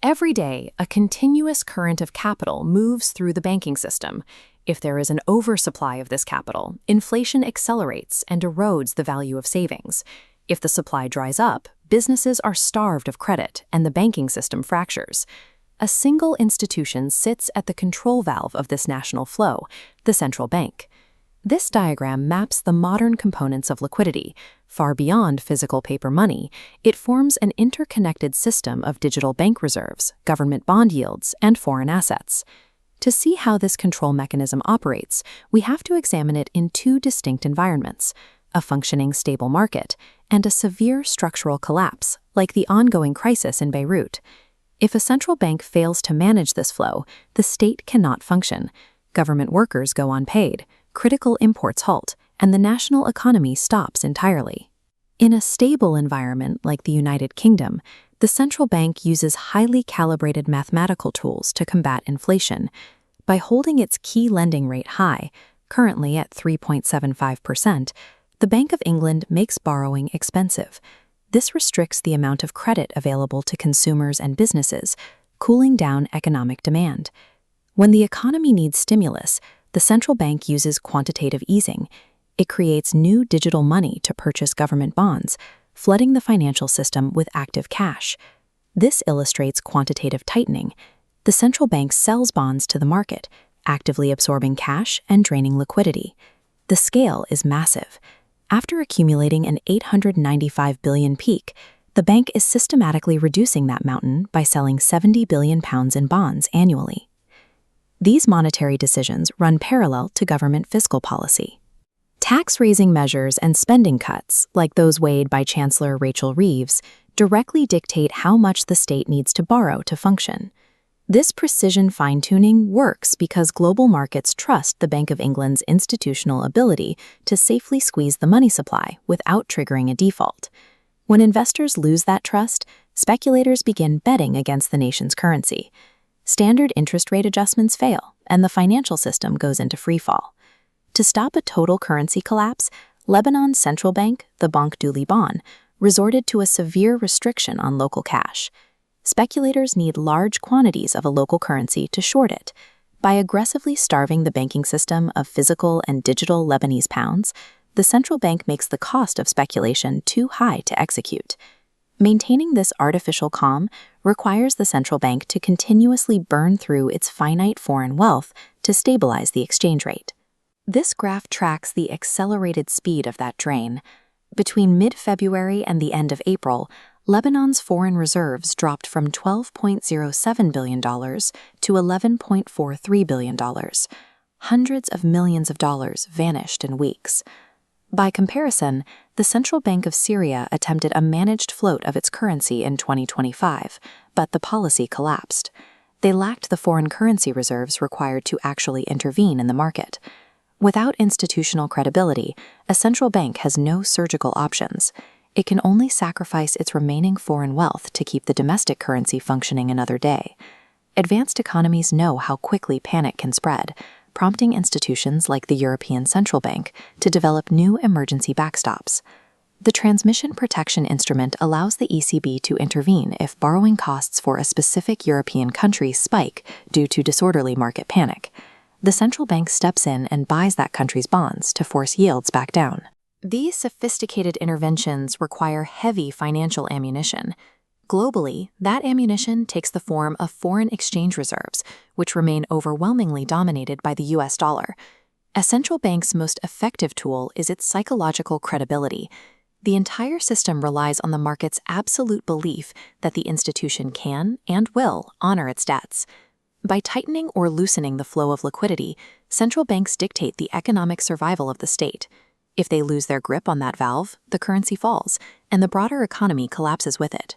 Every day, a continuous current of capital moves through the banking system. If there is an oversupply of this capital, inflation accelerates and erodes the value of savings. If the supply dries up, businesses are starved of credit and the banking system fractures. A single institution sits at the control valve of this national flow, the central bank. This diagram maps the modern components of liquidity. Far beyond physical paper money, it forms an interconnected system of digital bank reserves, government bond yields, and foreign assets. To see how this control mechanism operates, we have to examine it in two distinct environments: a functioning stable market and a severe structural collapse, like the ongoing crisis in Beirut. If a central bank fails to manage this flow, the state cannot function. Government workers go unpaid, critical imports halt, and the national economy stops entirely. In a stable environment like the United Kingdom, the central bank uses highly calibrated mathematical tools to combat inflation. By holding its key lending rate high, currently at 3.75%, the Bank of England makes borrowing expensive. This restricts the amount of credit available to consumers and businesses, cooling down economic demand. When the economy needs stimulus, the central bank uses quantitative easing. It creates new digital money to purchase government bonds, flooding the financial system with active cash. This illustrates quantitative tightening. The central bank sells bonds to the market, actively absorbing cash and draining liquidity. The scale is massive. After accumulating an £895 billion peak, the bank is systematically reducing that mountain by selling £70 billion in bonds annually. These monetary decisions run parallel to government fiscal policy. Tax-raising measures and spending cuts, like those weighed by Chancellor Rachel Reeves, directly dictate how much the state needs to borrow to function. This precision fine-tuning works because global markets trust the Bank of England's institutional ability to safely squeeze the money supply without triggering a default. When investors lose that trust, speculators begin betting against the nation's currency. Standard interest rate adjustments fail, and the financial system goes into freefall. To stop a total currency collapse, Lebanon's central bank, the Banque du Liban, resorted to a severe restriction on local cash. Speculators need large quantities of a local currency to short it. By aggressively starving the banking system of physical and digital Lebanese pounds, the central bank makes the cost of speculation too high to execute. Maintaining this artificial calm requires the central bank to continuously burn through its finite foreign wealth to stabilize the exchange rate. This graph tracks the accelerated speed of that drain. Between mid-February and the end of April, Lebanon's foreign reserves dropped from $12.07 billion to $11.43 billion. Hundreds of millions of dollars vanished in weeks. By comparison, the Central Bank of Syria attempted a managed float of its currency in 2025, but the policy collapsed. They lacked the foreign currency reserves required to actually intervene in the market. Without institutional credibility, a central bank has no surgical options. It can only sacrifice its remaining foreign wealth to keep the domestic currency functioning another day. Advanced economies know how quickly panic can spread, prompting institutions like the European Central Bank to develop new emergency backstops. The Transmission Protection Instrument allows the ECB to intervene if borrowing costs for a specific European country spike due to disorderly market panic. The central bank steps in and buys that country's bonds to force yields back down. These sophisticated interventions require heavy financial ammunition. Globally, that ammunition takes the form of foreign exchange reserves, which remain overwhelmingly dominated by the US dollar. A central bank's most effective tool is its psychological credibility. The entire system relies on the market's absolute belief that the institution can and will honor its debts. By tightening or loosening the flow of liquidity, central banks dictate the economic survival of the state. If they lose their grip on that valve, the currency falls, and the broader economy collapses with it.